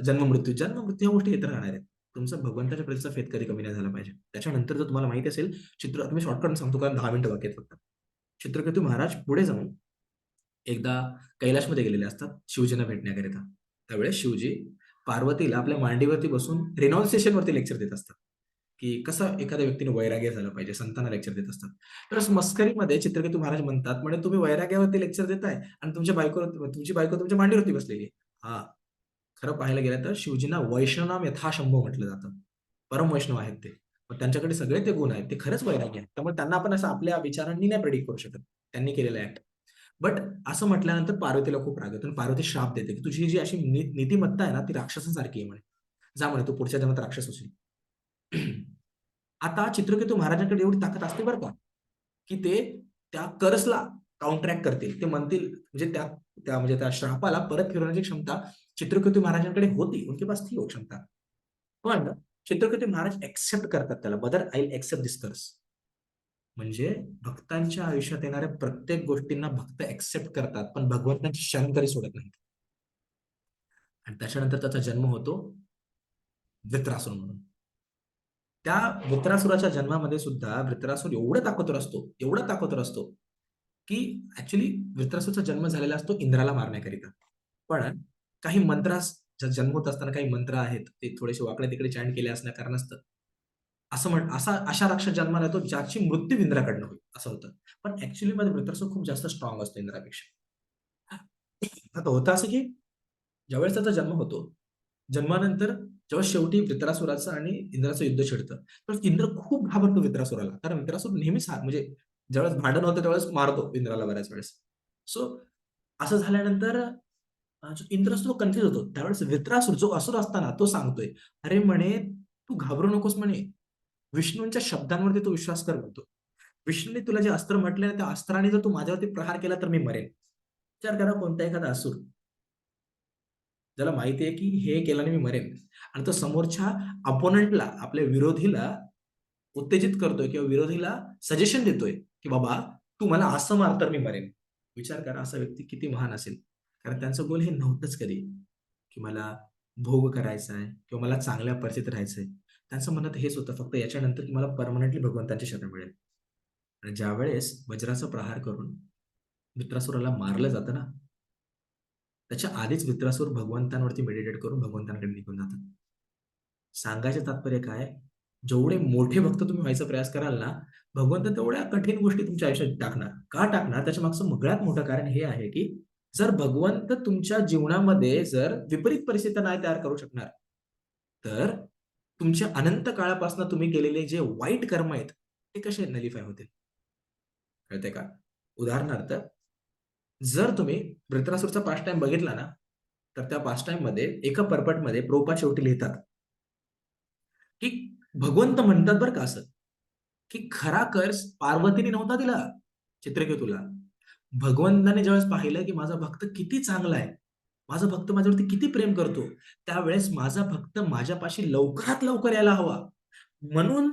जन्म-मृत्यू, जन्म-मृत्यू ह्या गोष्टी येत राहणार आहेत. तुमचा भगवंताच्या प्रतीचा फेथ कधी कमी नाही झाला पाहिजे. त्याच्यानंतर जर तुम्हाला माहिती असेल, मी शॉर्टकट सांगतो कारण 10 मिनिटं बाकी आहेत फक्त. चित्रकेतू महाराज पुढे जाऊन एकदा कैलाशमध्ये गेलेले असतात शिवजींना भेटण्याकरिता. त्यावेळेस शिवजी पार्वतीला आपल्या मांडीवरती बसून रिनाउन्सिएशनवरती लेक्चर देत असतात, की कसं एखाद्या व्यक्तीने वैराग्य झालं पाहिजे, संतांना लेक्चर देत असतात. तर मस्करीमध्ये चित्रकेतू महाराज म्हणतात, "म्हणे तुम्ही वैराग्यावरती लेक्चर देताय आणि तुमची बायको तुमच्या मांडीवरती बसलेली आहे." हां, खरं पाहायला गेलं तर शिवजींना वैष्णवनाम यथाशंभो म्हटलं जातं. परम वैष्णव आहेत ते. मग त्यांच्याकडे सगळे ते गुण आहेत. ते खरंच वैराग्य आहेत. त्यामुळे त्यांना आपण असं आपल्या विचारांनी नाही प्रेडिक्ट करू शकत. त्यांनी केलेलं ॲक्ट. बट असं म्हटल्यानंतर पार्वतीला खूप राग येतो आणि पार्वती शाप देते, की तुझी जी अशी नीतिमत्ता आहे ना, ती राक्षसासारखी आहे म्हणे. जा म्हणे तू पुढच्या जन्मात राक्षस होशील. आता चित्रकेतू महाराजांकडे एवढी ताकद असते बरं का, की ते त्या कर्सला काउंटरॅक्ट करतील. ते म्हणतील म्हणजे त्या त्या म्हणजे त्या श्रापाला परत फिरवण्याची क्षमता चित्रकेतू महाराजांकडे होती. उनके पास थी वो क्षमता. पण चित्रकेतू महाराज एक्सेप्ट करतात त्याला. Mother I will accept this curse. म्हणजे भक्तांच्या आयुष्यात येणाऱ्या प्रत्येक गोष्टींना भक्त एक्सेप्ट करतात, पण भगवंतांची शरण कधी सोडत नाहीत. आणि त्याच्यानंतर त्याचा जन्म होतो वृत्रासुर म्हणून. त्या वृत्रासुराच्या जन्मामध्ये सुद्धा वृत्रासुर एवढा ताकदवर असतो, की ॲक्चुअली वृत्रासुरचा जन्म झालेला असतो इंद्राला मारण्याकरिता. पण काही जन्म होत असताना काही मंत्र आहेत, ते थोडेसे वाकडे-तिकडे चॅन्ट केले असल्या कारणास्तव अशा राक्षस जन्माला येतो ज्याची मृत्यू इंद्राकडनं होईल, असं होतं. पण ॲक्चुअलीमध्ये वृत्रासुर खूप जास्त स्ट्राँग असतो इंद्रापेक्षा. आता होतं असं, की ज्यावेळेस त्याचा जन्म होतो, जन्मानंतर जेव्हा शेवटी वृत्रासुराचं आणि इंद्राचं युद्ध छिडतं, तर इंद्र खूप घाबरतो वृत्रासुराला, कारण वृत्रासुर नेहमीच म्हणजे ज्यावेळेस भांडण होतं त्यावेळेस मारतो इंद्राला बऱ्याच वेळेस. सो असं झाल्यानंतर जो इंद्र असतो तो कन्फ्युज होतो. त्यावेळेस वृत्रासुर जो असुर असताना तो सांगतोय, "अरे म्हणे, तू घाबरू नकोस म्हणे. विष्णूंच्या शब्दांवरती तू विश्वास कर म्हणतो. विष्णूने तुला जे अस्त्र म्हटले त्या अस्त्राने जर तू माझ्यावरती प्रहार केला तर मी मरेन." विचार करा कोणता एखादा असुर ज्याला माहिती आहे की हे केल्याने मी मरेन आणि तो समोरच्या अपोनंटला आपल्या विरोधीला उत्तेजित करतोय किंवा विरोधीला सजेशन देतोय की बाबा तू मला असं मार तर मी मरेन. विचार करा असा व्यक्ती किती महान असेल. कारण त्यांचं गोल हे नव्हतंच कधी की मला भोग करायचा आहे किंवा मला चांगल्या परिस्थितीत राहायचंय. त्यांचं म्हणणं तर हेच होतं फक्त याच्यानंतर की मला परमनंटली भगवंताची शरण मिळेल. आणि ज्यावेळेस वज्राचा प्रहार करून वृत्रासुराला मारलं जातं ना, त्याच्या आधीच वृत्रासुर भगवंतांवरती मेडिटेट करून भगवंतांकडे निघून जातात. सांगायचं तात्पर्य काय? जेवढे मोठे भक्त तुम्ही व्हायचा प्रयास कराल ना, भगवंत तेवढ्या कठीण गोष्टी तुमच्या आयुष्यात टाकणार. का टाकणार? त्याच्या मागचं सगळ्यात मोठं कारण हे आहे, की जर भगवंत तुमच्या जीवनामध्ये जर विपरीत परिस्थिती नाही तयार करू शकणार, तर तुमच्या अनंत काळापासून तुम्ही केलेले जे वाईट कर्म आहेत, ते कसे नलिफाय होतील? कळतंय का? उदाहरणार्थ, जर तुम्ही वृत्रासुरचा पास्ट टाइम बघितला ना, तर त्या पास्ट टाइम मध्ये एका पर्पटमध्ये प्रभुपाद शेवटी लिहितात, की भगवंत म्हणतात बरं का असं, की खरा कर्ज पार्वतीने नव्हता दिला चित्रकेतूला. भगवंताने ज्यावेळेस पाहिलं, की माझा भक्त किती चांगला आहे, माझा भक्त माझ्यावरती किती प्रेम करतो, त्यावेळेस माझा भक्त माझ्यापाशी लवकरात लवकर यायला हवा. म्हणून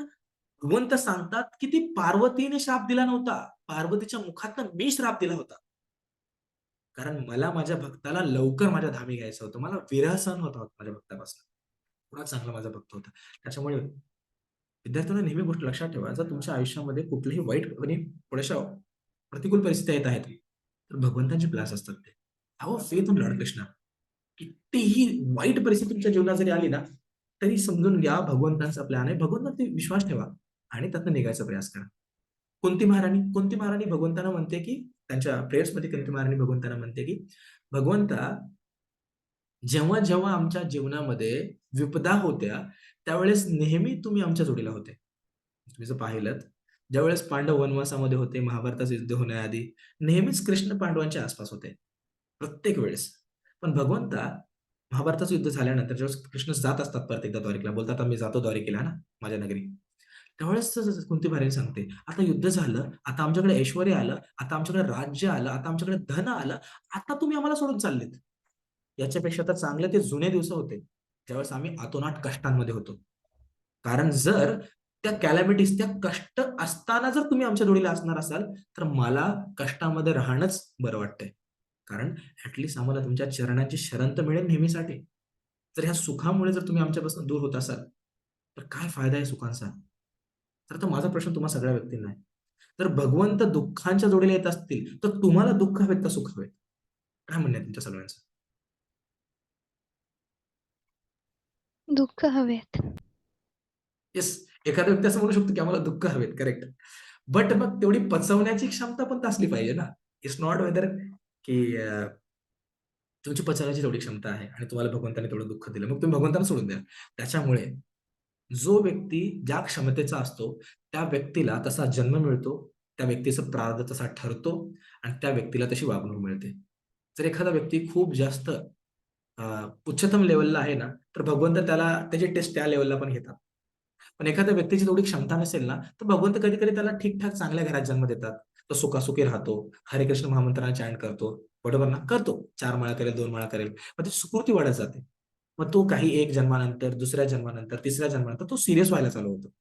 भगवंत सांगतात, की ती पार्वतीने श्राप दिला नव्हता. पार्वतीच्या मुखातनं मी श्राप दिला होता. कारण मला माझ्या भक्ताला लवकर माझ्या धामी घ्यायचं होतं. मला विरह सहन होत होता माझ्या भक्तापासून. एवढा चांगला माझा भक्त होता. त्याच्यामुळे विद्यार्थ्यांनो नेहमी गोष्ट लक्षात ठेवा, जर तुमच्या आयुष्यामध्ये कुठलीही वाईट आणि थोड्याशा प्रतिकूल परिस्थिती येत आहेत, तर भगवंतांचे प्लॅन्स असतात ते. Have faith in Lord Krishna. कितीही वाईट परिस्थिती तुमच्या जीवनात जरी आली ना, तरी समजून घ्या भगवंतांचा प्लॅन आहे. भगवंतावरती विश्वास ठेवा आणि त्यातनं निघायचा प्रयास करा. कुंती महाराणी भगवंतांना म्हणते, की त्यांच्या प्रेयर्समध्ये कुंती महाराणी भगवंतांना म्हणते, की "भगवंता, जेव्हा-जेव्हा आमच्या जीवनामध्ये विपदा होत्या, त्यावेळेस नेहमी तुम्ही आमच्या जोडीला होते." तुम्ही जर पाहिलंत, ज्यावेळेस पांडव वनवासामध्ये होते, महाभारताचं युद्ध होण्याआधी, नेहमीच कृष्ण पांडवांच्या आसपास होते. प्रत्येक वेळेस. पण भगवंता महाभारताचं युद्ध झाल्यानंतर ज्यावेळेस कृष्ण जात असतात परत एकदा द्वारकेला, बोलतात, "आता मी जातो द्वारकेला ना, माझ्या नगरी." त्यावेळेस कुंती महाराणी सांगते, "आता युद्ध झालं, आता आमच्याकडे ऐश्वर्य आलं, आता आमच्याकडे राज्य आलं, आता आमच्याकडे धन आलं, आता तुम्ही आम्हाला सोडून चाललेत. याच्यापेक्षा तर चांगले ते जुने दिवस होते, ज्यावेळेस आम्ही अतोनाट कष्टांमध्ये होतो. कारण जर त्या कॅलॅमिटीज, त्या कष्ट असताना जर तुम्ही आमच्या जोडीला असणार असाल, तर मला कष्टामध्ये राहणंच बरं वाटतंय. कारण आम्हाला तुमच्या चरणाची शरण तर मिळेल नेहमीसाठी. जर ह्या सुखामुळे जर तुम्ही आमच्यापासून दूर होत असाल, तर काय फायदा आहे सुखांचा?" तर आता माझा प्रश्न तुम्हा सगळ्या व्यक्तींना आहे. जर भगवंत दुःखांच्या जोडीला येत असतील, तर तुम्हाला दुःख हवेत का सुख हवेत? काय म्हणणं आहे तुमच्या सगळ्यांचं? दुःख हवेत. येस, एखादा व्यक्ती असं म्हणू शकतो, की आम्हाला दुःख हवेत, करेक्ट. बट मग तेवढी पचवण्याची क्षमता पण तर असली पाहिजे ना. इट्स नॉट वेदर की तुमची पचवण्याची तेवढी क्षमता आहे आणि तुम्हाला भगवंताने तेवढं दुःख दिलं. मग तुम्ही भगवंताला सोडून द्या. त्याच्यामुळे जो व्यक्ती ज्या क्षमतेचा असतो, त्या व्यक्तीला तसा जन्म मिळतो, त्या व्यक्तीचा प्रारब्ध तसा ठरतो आणि त्या व्यक्तीला तशी वागणूक मिळते. जर एखादा व्यक्ती खूप जास्त उच्चतम लेव्हलला आहे ना, तर भगवंत त्याला त्याची टेस्ट त्या लेव्हलला पण घेतात. पण एखाद्या व्यक्तीची तेवढी क्षमता नसेल ना, तर भगवंत कधी-कधी त्याला ठीक-ठाक चांगल्या घरात जन्म देतात. तो सुखासुखी राहतो. हरे कृष्ण महामंत्राला चॅन्ट करतो. बरोबर ना? करतो. 4 माळा करेल, 2 माळा करेल. मग ती सुकृती वाढत जाते. मग तो काही 1 जन्मानंतर, दुसऱ्या जन्मानंतर, तिसऱ्या जन्मानंतर तो सीरियस व्हायला चालू होतो.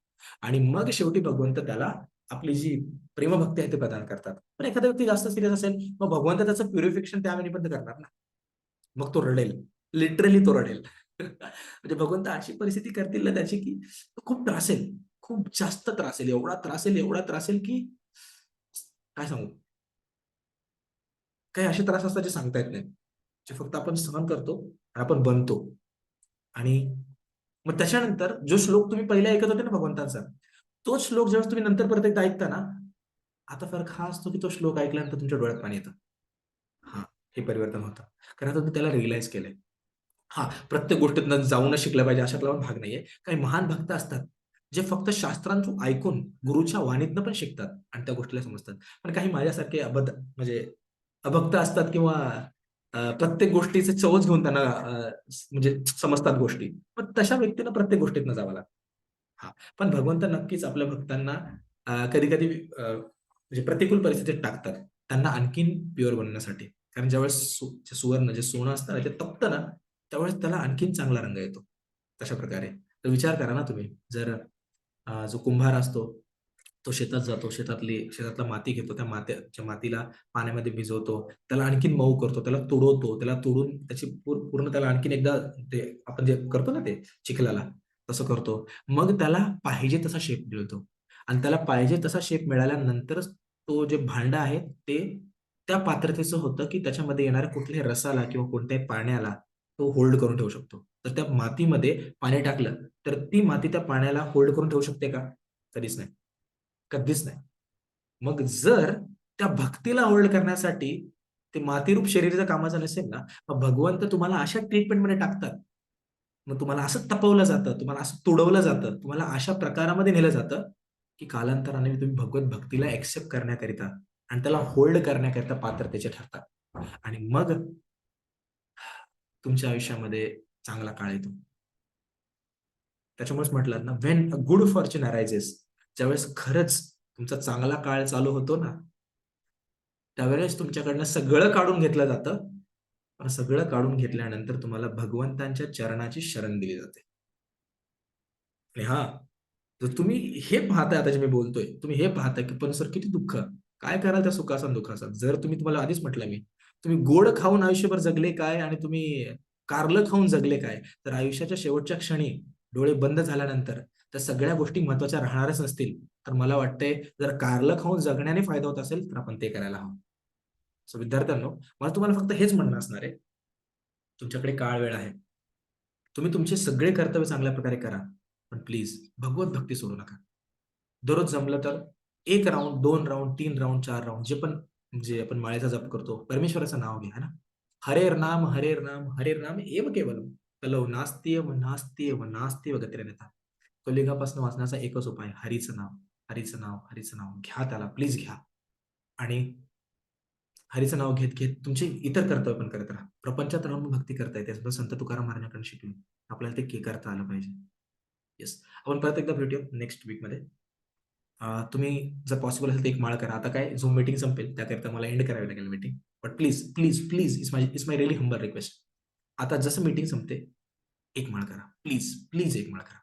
आणि मग शेवटी भगवंत त्याला आपली जी प्रेमभक्ती आहे ते प्रदान करतात. पण एखादा व्यक्ती जास्त सीरियस असेल, मग भगवंत त्याचं प्युरिफिकेशन त्यावेळी पण करणार ना. मग तो रडेल. लिटरली तो रडेल. म्हणजे भगवंत अशी परिस्थिती करतील ना त्याची, की तो खूप त्रासेल. खूप जास्त त्रासेल. एवढा त्रासेल, की काय सांगू? काही असे त्रास असतात जे सांगता येत नाहीत. जे फक्त आपण सहन करतो आणि आपण बनतो. आणि मग त्याच्यानंतर जो श्लोक तुम्ही पहिला ऐकत होते ना भगवंताचा, तोच श्लोक ज्यावेळेस तुम्ही नंतर परत एकदा ऐकता ना, आता फरक हा असतो, की तो श्लोक ऐकल्यानंतर तुमच्या डोळ्यात पाणी येतं. हां, हे परिवर्तन होतं. कारण आता तुम्ही त्याला रिअलाईज केलंय. हा, प्रत्येक गोष्टीतनं जाऊनच शिकलं पाहिजे अशातला पण भाग नाहीये. काही महान भक्त असतात, जे फक्त शास्त्रांतून ऐकून गुरुच्या वाणीतनं पण शिकतात आणि त्या गोष्टीला समजतात. पण काही माझ्यासारखे म्हणजे अभक्त असतात किंवा प्रत्येक गोष्टीचे चवच घेऊन त्यांना म्हणजे समजतात गोष्टी. पण तशा व्यक्तींना प्रत्येक गोष्टीतनं जावं लागतं. हां, पण भगवंत नक्कीच आपल्या भक्तांना कधी-कधी म्हणजे प्रतिकूल परिस्थितीत टाकतात. त्यांना आणखीन प्युअर बनवण्यासाठी. कारण ज्यावेळेस जे सुवर्ण, जे सोनं असतं ना, ते तपतं ना, त्यावेळेस त्याला आणखीन चांगला रंग येतो. तशा प्रकारे. तर विचार करा ना तुम्ही, जर जो कुंभार असतो, तो शेतात जातो, शेतातला माती घेतो, त्या मातीला पाण्यामध्ये भिजवतो, त्याला आणखीन मऊ करतो, त्याला तुडवतो, त्याला तोडून त्याची पूर्ण त्याला आणखीन एकदा ते आपण जे करतो ना ते चिखलाला, तसं करतो. मग त्याला पाहिजे तसा शेप मिळतो आणि त्याला पाहिजे तसा शेप मिळाल्यानंतरच तो जे भांडं आहे ते त्या पात्रतेचं होतं, की त्याच्यामध्ये येणाऱ्या कुठल्याही रसाला किंवा कोणत्याही पाण्याला तो होल्ड करून ठेवू शकतो. तर त्या मातीमध्ये पाणी टाकलं, तर ती माती त्या पाण्याला होल्ड करून ठेवू शकते का? कधीच नाही. कधीच नाही. मग जर त्या भक्तीला होल्ड करण्यासाठी ते मातीरूप शरीर जर कामाचं नसेल ना, मग भगवंत तुम्हाला अशा ट्रीटमेंटमध्ये टाकतात. मग तुम्हाला असं तपवलं जातं, तुम्हाला असं तुडवलं जातं, तुम्हाला अशा प्रकारामध्ये नेलं जातं, की कालांतराने तुम्ही भगवत भक्तीला एक्सेप्ट करण्याकरिता आणि त्याला होल्ड करण्याकरिता पात्रतेचे ठरतात. आणि मग तुमच्या आयुष्यामध्ये चांगला काळ येतो. त्याच्यामुळेच म्हटलं ना, when a good Fortune arises, ज्यावेळेस खरंच तुमचा चांगला काळ चालू होतो ना, त्यावेळेस तुमच्याकडनं सगळं काढून घेतलं जातं. पण सगळं काढून घेतल्यानंतर तुम्हाला भगवंतांच्या चरणाची शरण दिली जाते. आणि हां, जर तुम्ही हे पाहताय आता जे मी बोलतोय, तुम्ही हे पाहताय की पण सर किती दुःख. काय कराल त्या सुखाचा आणि दुःखाचा? जर तुम्हाला आधीच म्हटलं मी, तुम्ही गोड खाऊन आयुष्यभर जगले काय आणि तुम्ही कारलं खाऊन जगले काय? तर आयुष्याच्या शेवटच्या क्षणी डोळे बंद झाल्यानंतर त्या सगळ्या गोष्टी महत्त्वाच्या राहणारच नसतील. तर मला वाटतंय जर कारलं खाऊन जगण्याने फायदा होत असेल, तर आपण ते करायला हवं. सो विद्यार्थ्यांनो, मला तुम्हाला फक्त हेच म्हणणं असणार आहे, तुमच्याकडे काळ वेळ आहे. तुम्ही तुमचे सगळे कर्तव्य चांगल्या प्रकारे करा. पण प्लीज भगवत भक्ती सोडू नका. दररोज जमलं तर 1 राउंड, 2 राउंड, 3 राउंड, 4 राउंड जे आपण माळेचा जप करतो, परमेश्वराचं नाव घ्या ना. हरेर नाम, हरेर नाम, हरेर नाम एव केवलम. कलौ नास्त्यव, नास्त्यव, नास्त्यव गतिरन्यथा. कलियुगापासून वाचण्याचा एकच उपाय हरीचं नाव, हरीचं नाव, हरीचं नाव. घ्या त्याला, प्लीज घ्या. आणि हरीचं नाव घेत-घेत तुमचे इतर कर्तव्य पण करत राहा. प्रपंचात राहून भक्ती करता येते. असं संत तुकाराम महाराजांकडून शिकलो. आपल्याला ते करता आलं पाहिजे. येस. आपण परत एकदा भेटूया नेक्स्ट वीकमध्ये. तुम्ही जर पॉसिबल असेल तर एक माळ करा. आता काय Zoom मीटिंग संपेल, त्याकरिता मला एंड करावी लागेल meeting. But please, please, please it's my really humble request. आता जसं मीटिंग संपते, एक माळ करा. प्लीज, प्लीज एक माळ करा.